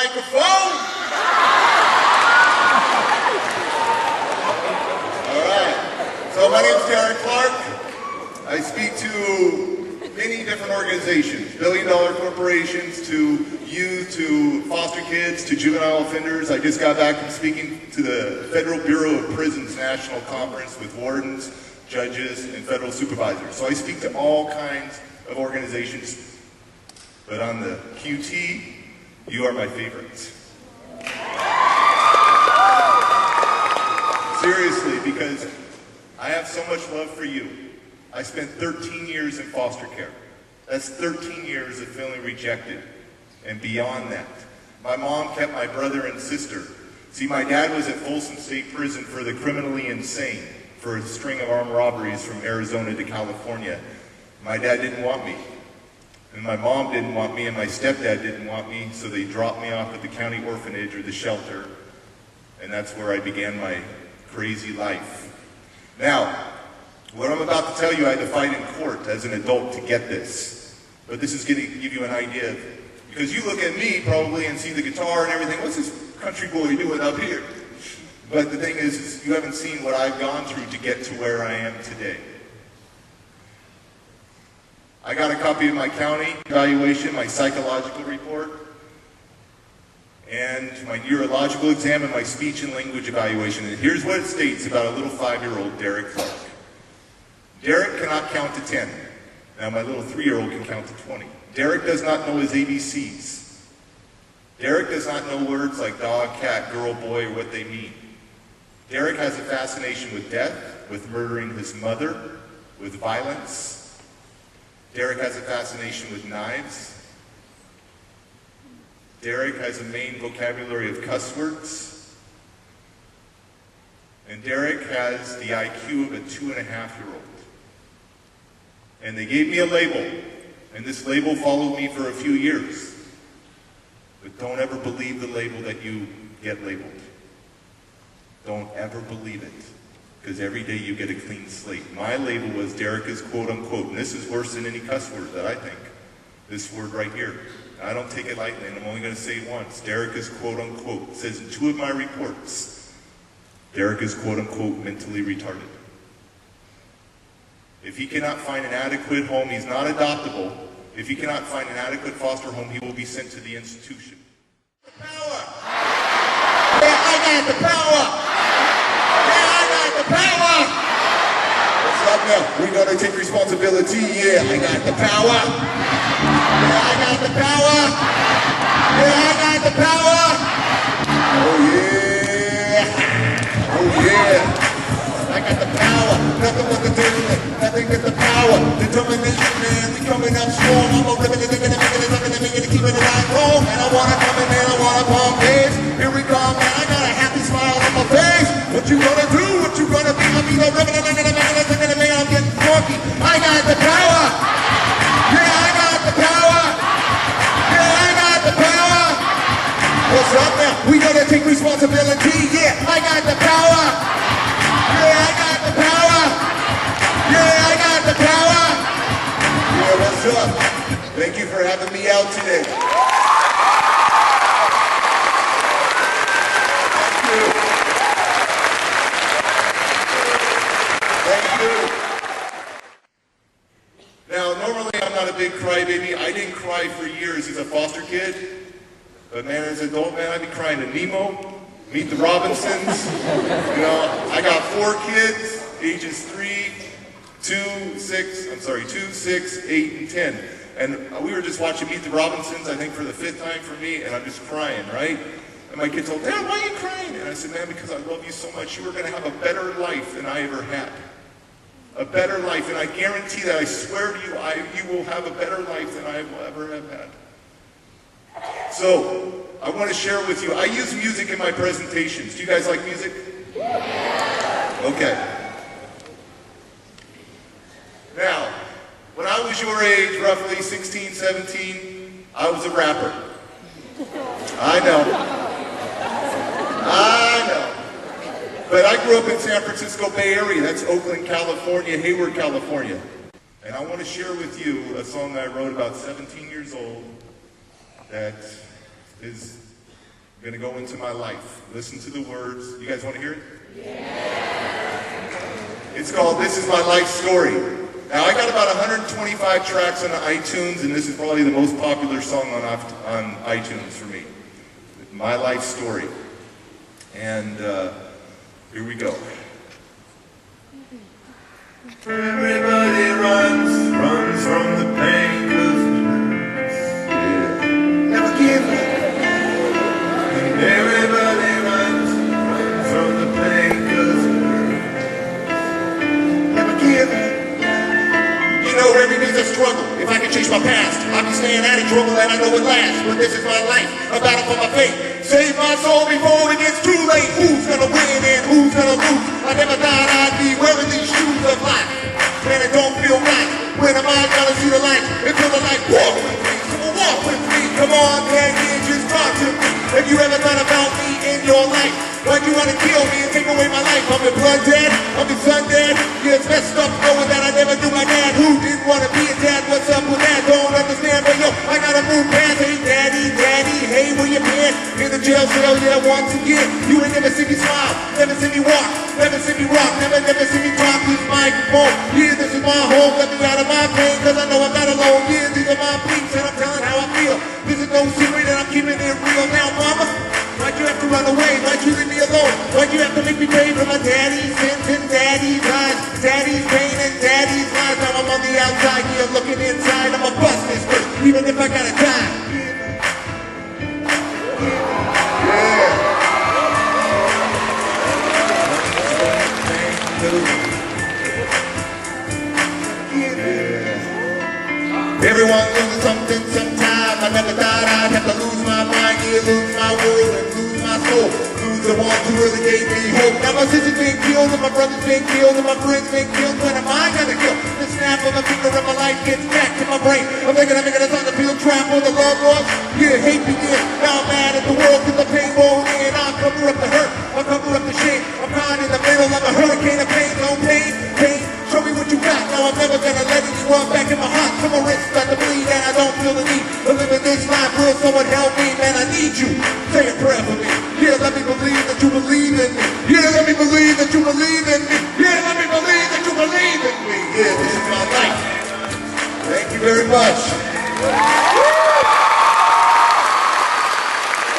microphone? All right. So my name's Derek Clark. I speak to many different organizations, billion-dollar corporations, to youth, to foster kids, to juvenile offenders. I just got back from speaking to the Federal Bureau of Prisons National Conference with wardens, judges, and federal supervisors. So I speak to all kinds of organizations. But on the QT, you are my favorites. Seriously, because I have so much love for you. I spent 13 years in foster care. That's 13 years of feeling rejected. And beyond that, my mom kept my brother and sister. See, my dad was at Folsom State Prison for the criminally insane for a string of armed robberies from Arizona to California. My dad didn't want me. And my mom didn't want me, and my stepdad didn't want me, so they dropped me off at the county orphanage or the shelter. And that's where I began my crazy life. Now, what I'm about to tell you, I had to fight in court as an adult to get this. But this is going to give you an idea of, because you look at me probably and see the guitar and everything, what's this country boy doing up here? But the thing is you haven't seen what I've gone through to get to where I am today. I got a copy of my county evaluation, my psychological report, and my neurological exam and my speech and language evaluation. And here's what it states about a little 5-year-old Derek Clark. Derek cannot count to 10. Now my little 3-year-old can count to 20. Derek does not know his ABCs. Derek does not know words like dog, cat, girl, boy, or what they mean. Derek has a fascination with death, with murdering his mother, with violence. Derek has a fascination with knives. Derek has a main vocabulary of cuss words. And Derek has the IQ of a 2.5-year-old. And they gave me a label, and this label followed me for a few years. But don't ever believe the label that you get labeled. Don't ever believe it, because every day you get a clean slate. My label was Derek is quote unquote, and this is worse than any cuss word that I think. This word right here. I don't take it lightly, and I'm only going to say it once. Derek is quote unquote. It says in 2 of my reports, Derek is quote unquote mentally retarded. If he cannot find an adequate home, he's not adoptable. If he cannot find an adequate foster home, he will be sent to the institution. Power! Yeah, I got the power! Power! What's up now? We gotta take responsibility. Yeah, I got the power. Yeah, I got the power. Yeah, I got the power. Oh yeah. Oh yeah. I got the power. Nothing but the different. Nothing but the power. Determination, man. We coming up strong. I'm gonna keep it alive wrong. And I wanna come in there. I wanna pump this. Here we come, man. I got a happy smile on my face. What you gonna do? What you gonna be? I'm getting funky. I got the power. Yeah, I got the power. Yeah, I got the power. What's up now? We gotta take responsibility. Yeah, I got the power. Yeah, I got the power. Yeah, I got the power. Yeah, what's up? Thank you for having me out today. Now, normally I'm not a big crybaby. I didn't cry for years as a foster kid. But man, as an adult man, I'd be crying to Nemo, Meet the Robinsons. You know, I got 4 kids, ages 3, 2, 6, 8, and 10. And we were just watching Meet the Robinsons, I think for the 5th time for me, and I'm just crying, right? And my kid told, Dad, why are you crying? And I said, man, because I love you so much. You are going to have a better life than I ever had. A better life, and I guarantee that, I swear to you, you will have a better life than I will ever have had. So, I want to share with you, I use music in my presentations. Do you guys like music? Okay. Now, when I was your age, roughly 16, 17, I was a rapper. I know. But I grew up in San Francisco Bay Area. That's Oakland, California, Hayward, California. And I want to share with you a song I wrote about 17 years old that is I'm going to go into my life. Listen to the words. You guys want to hear it? It's called This Is My Life Story. Now, I got about 125 tracks on iTunes, and this is probably the most popular song on iTunes for me. My Life Story. And here we go. Everybody runs from the pain, 'cause it hurts. Yeah. Never give up. Everybody runs from the pain, 'cause it hurts. Never give up. You know, every day's a struggle. If I could change my past, I'd be staying out of trouble and I know it lasts. But this is my life, a battle for my faith. Save my soul before it gets too late. Who's gonna win and who's gonna lose? I never thought I'd be wearing these shoes of life. Man, it don't feel right. When am I gonna see the light? Until the light walk with me. Come on, walk with me. Come on, man, yeah, just talk to me. Have you ever thought about me in your life? Why'd you wanna kill me and take away my life? I'm the blood dead, I'm the son dead. Yeah, it's messed up knowing that I never knew my dad. Who didn't wanna be a dad? What's up with that? Don't understand, but yo, I gotta move past. Hey, daddy, hey, where you been? In the jail cell, yeah, once again. You ain't never see me smile, never see me walk, never see me rock, never see me talk. This microphone, yeah, this is my home. Let me out of my pain, 'cause I know I'm not alone. Yeah, these are my beats, and I'm telling how I feel. This is no secret, and I'm keeping it real now, mama. Why'd you have to run away? Why'd you leave me alone? Why'd you have to make me pay for my daddy's sins and daddy's lies? Daddy's pain and daddy's lies. Now I'm on the outside, you're looking inside. I'm a bust this bitch, even if I gotta die. Yeah. Everyone loses something sometime. I never thought I'd have to lose my mind, yeah, lose my world and lose my soul. Lose the ones who really gave me hope. Now my sister's been killed and my brother's been killed and my friends been killed. When am I gonna kill? The snap of a finger and my life gets back to my brain. I'm thinking I'm making a time to feel trapped on the love lost. Yeah, hate begins. Now I'm mad at the world 'cause the pain won't end. I'll cover up the hurt, I'll cover up the shame. I'm caught in the middle of a hurricane of pain. No pain, pain. Show me what you got. Now I'm never gonna let anyone back in my heart. So my wrist start to bleed and I don't feel the need of living this life. Will someone help me? Man, I need you. Say a prayer for me. Yeah, let me believe that you believe in me. Yeah, let me believe that you believe in me. Yeah, let me believe that you believe in me. Yeah, this is my life. Thank you very much.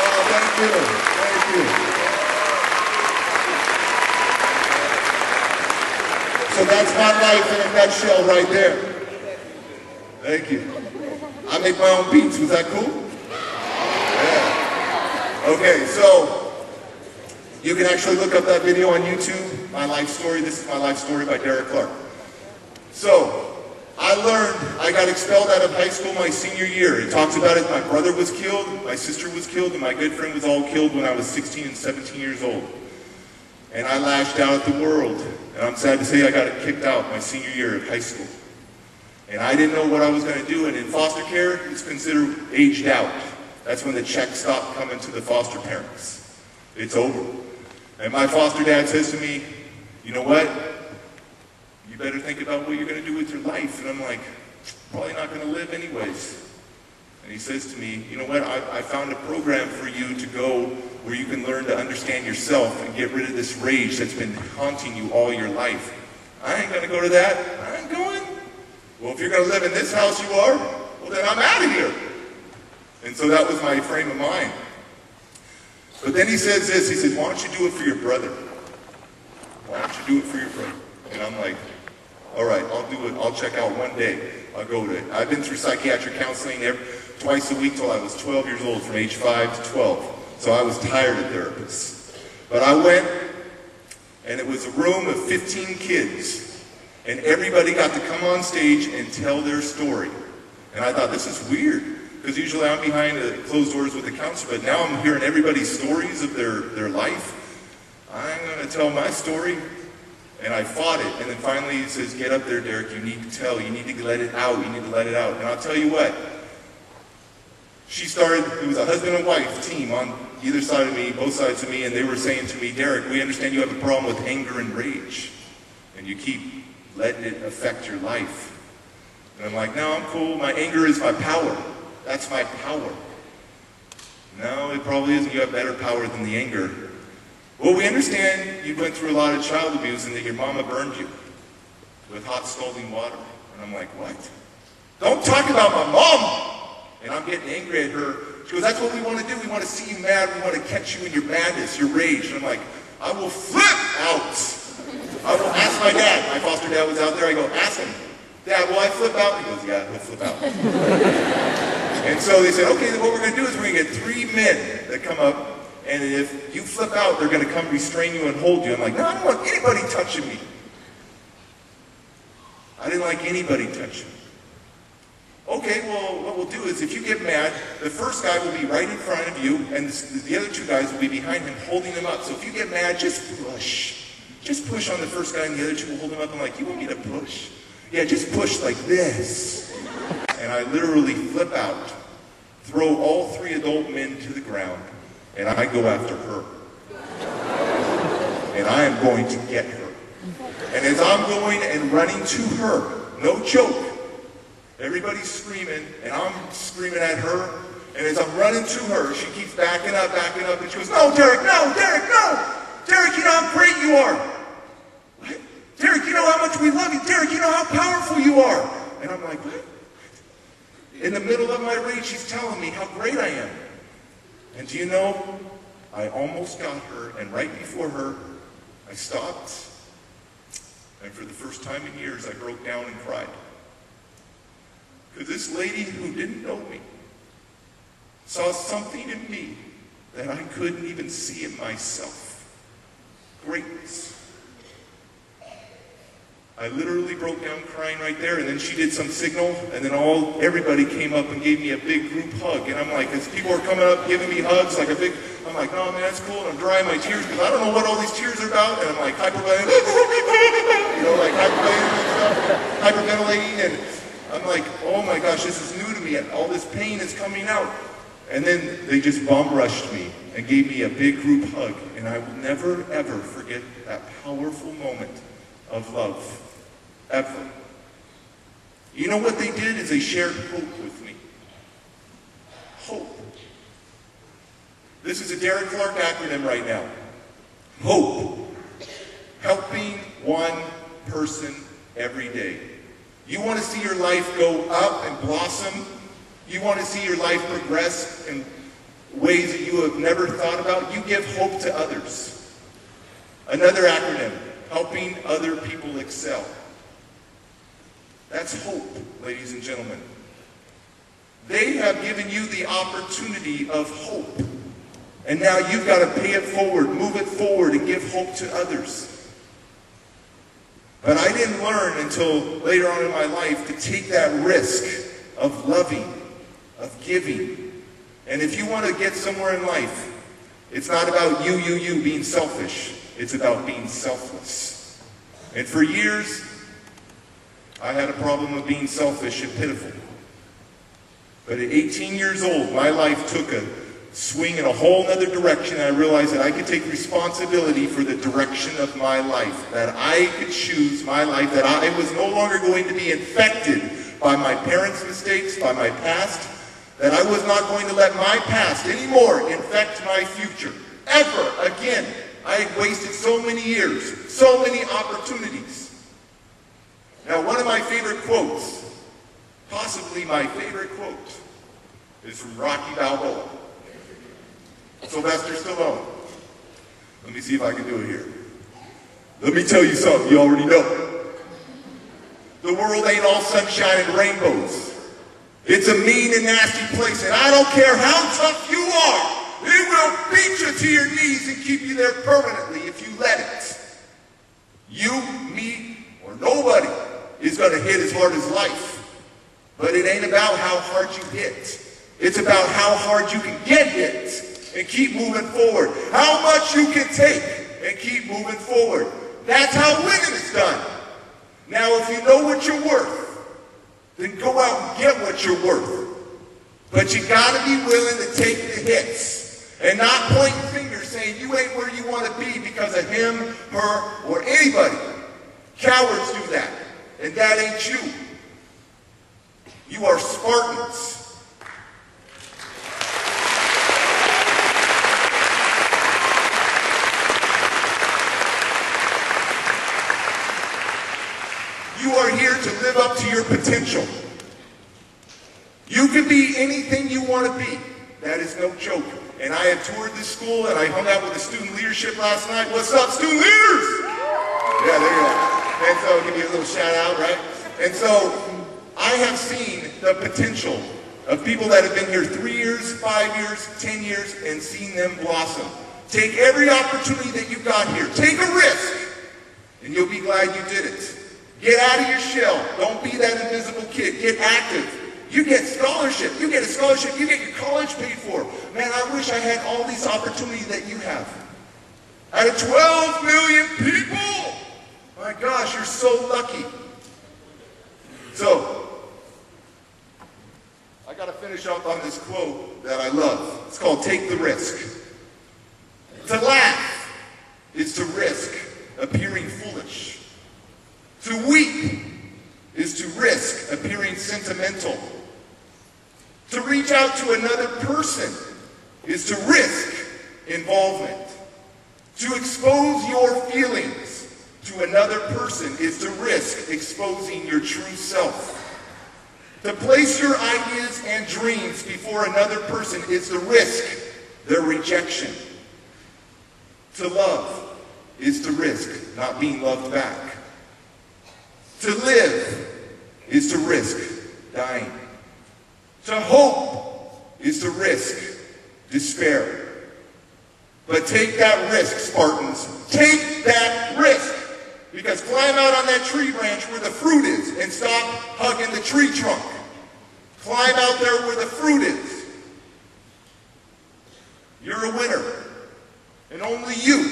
Oh, thank you. Thank you. So that's my life in a nutshell right there. Thank you. I make my own beats. Was that cool? Yeah. Okay, so you can actually look up that video on YouTube, My Life Story. This is My Life Story by Derek Clark. So I got expelled out of high school my senior year. It talks about it. My brother was killed, my sister was killed, and my good friend was all killed when I was 16 and 17 years old. And I lashed out at the world. And I'm sad to say I got kicked out my senior year of high school. And I didn't know what I was going to do. And in foster care, it's considered aged out. That's when the checks stop coming to the foster parents. It's over. And my foster dad says to me, you know what? You better think about what you're going to do with your life. And I'm like, probably not going to live anyways. And he says to me, you know what? I found a program for you to go where you can learn to understand yourself and get rid of this rage that's been haunting you all your life. I ain't going to go to that. I ain't going. Well, if you're going to live in this house you are, well, then I'm out of here. And so that was my frame of mind. But then he says this. He says, why don't you do it for your brother? Why don't you do it for your brother? And I'm like, all right, I'll do it. I'll check out one day. I'll go to it. I've been through psychiatric counseling twice a week till I was 12 years old, from age 5 to 12. So I was tired of therapists. But I went, and it was a room of 15 kids. And everybody got to come on stage and tell their story. And I thought, this is weird. Because usually I'm behind closed doors with the counselor, but now I'm hearing everybody's stories of their life. I'm going to tell my story. And I fought it. And then finally he says, get up there, Derek. You need to tell. You need to let it out. You need to let it out. And I'll tell you what. It was a husband and wife team on either side of me, both sides of me, and they were saying to me, Derek, we understand you have a problem with anger and rage. And you keep letting it affect your life. And I'm like, no, I'm cool. My anger is my power. That's my power. No, it probably isn't. You have better power than the anger. Well, we understand you went through a lot of child abuse and that your mama burned you with hot scalding water. And I'm like, what? Don't talk about my mom! And I'm getting angry at her. She goes, that's what we want to do. We want to see you mad. We want to catch you in your madness, your rage. And I'm like, I will flip out. I will ask my dad. My foster dad was out there. I go, ask him. Dad, will I flip out? He goes, yeah, he'll flip out. And so they said, okay, then what we're going to do is we're going to get 3 men that come up, and if you flip out, they're going to come restrain you and hold you. I'm like, no, I don't want anybody touching me. I didn't like anybody touching me. Okay, well, what we'll do is if you get mad, the first guy will be right in front of you, and the other 2 guys will be behind him holding him up. So if you get mad, just push. Just push on the first guy, and the other 2 will hold him up. I'm like, you want me to push? Yeah, just push like this. And I literally flip out, throw all 3 adult men to the ground, and I go after her. And I am going to get her. And as I'm going and running to her, no joke, everybody's screaming, and I'm screaming at her, and as I'm running to her, she keeps backing up, and she goes, no, Derek, no! Derek, you know how great you are! What? Derek, you know how much we love you! Derek, you know how powerful you are! And I'm like, what? In the middle of my rage, she's telling me how great I am. And do you know, I almost got her, and right before her, I stopped, and for the first time in years, I broke down and cried. Because this lady who didn't know me saw something in me that I couldn't even see in myself. Greatness. I literally broke down crying right there, and then she did some signal, and then everybody came up and gave me a big group hug. And I'm like, as people are coming up giving me hugs, like I'm like, oh man, that's cool. And I'm drying my tears because I don't know what all these tears are about. And I'm like hyperventilating, hyperventilating, and I'm like, oh my gosh, this is new to me. And all this pain is coming out. And then they just bomb rushed me and gave me a big group hug. And I will never, ever forget that powerful moment of love. Ever. You know what they did is they shared hope with me. Hope. This is a Derek Clark acronym right now. Hope. Helping one person every day. You want to see your life go up and blossom? You want to see your life progress in ways that you have never thought about? You give hope to others. Another acronym. Helping other people excel. That's hope, ladies and gentlemen. They have given you the opportunity of hope. And now you've got to pay it forward, move it forward, and give hope to others. But I didn't learn until later on in my life to take that risk of loving, of giving. And if you want to get somewhere in life, it's not about you being selfish. It's about being selfless. And for years, I had a problem of being selfish and pitiful. But at 18 years old, my life took a swing in a whole other direction. I realized that I could take responsibility for the direction of my life, that I could choose my life, that I was no longer going to be infected by my parents' mistakes, by my past, that I was not going to let my past anymore infect my future, ever again. I had wasted so many years, so many opportunities. Now, one of my favorite quotes, possibly my favorite quote, is from Rocky Balboa. Sylvester Stallone. Let me see if I can do it here. Let me tell you something you already know. The world ain't all sunshine and rainbows. It's a mean and nasty place, and I don't care how tough you are. It will beat you to your knees and keep you there permanently if you let it. You, me, or nobody is going to hit as hard as life. But it ain't about how hard you hit. It's about how hard you can get hit and keep moving forward. How much you can take and keep moving forward. That's how winning is done. Now, if you know what you're worth, then go out and get what you're worth. But you got to be willing to take the hits. And not point fingers saying you ain't where you want to be because of him, her, or anybody. Cowards do that. And that ain't you. You are Spartans. to live up to your potential. You can be anything you want to be. That is no joke. And I have toured this school, and I hung out with the student leadership last night. What's up, student leaders? Yeah, there you go. And so, give you a little shout out, right? And so, I have seen the potential of people that have been here 3 years, 5 years, 10 years, and seen them blossom. Take every opportunity that you got here. Take a risk, and you'll be glad you did it. Get out of your shell. Don't be that invisible kid. Get active. You get scholarship. You get a scholarship. You get your college paid for. Man, I wish I had all these opportunities that you have. Out of 12 million people, my gosh, you're so lucky. So, I got to finish up on this quote that I love. It's called "Take the Risk." To laugh is to risk appearing foolish. To weep is to risk appearing sentimental. To reach out to another person is to risk involvement. To expose your feelings to another person is to risk exposing your true self. To place your ideas and dreams before another person is to risk their rejection. To love is to risk not being loved back. To live is to risk dying. To hope is to risk despair. But take that risk, Spartans. Take that risk. Because climb out on that tree branch where the fruit is and stop hugging the tree trunk. Climb out there where the fruit is. You're a winner. And only you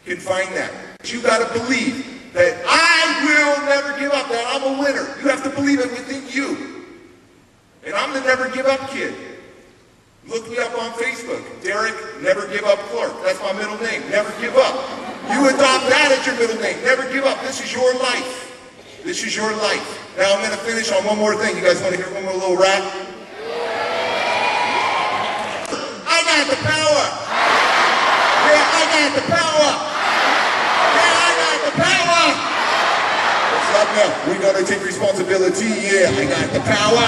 can find that. You got to believe that I will never give up, that I'm a winner. You have to believe it within you. And I'm the Never Give Up kid. Look me up on Facebook. Derek Never Give Up Clark. That's my middle name. Never give up. You adopt that as your middle name. Never give up. This is your life. This is your life. Now I'm going to finish on one more thing. You guys want to hear one more little rap? I got the power. Yeah, I got the power. Yeah, I got the power. What's up now? We're going to take responsibility. Yeah, I got the power.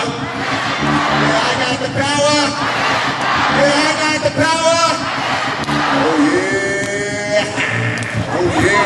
Yeah, I got the power. Yeah, I got the power. Oh yeah. Oh yeah.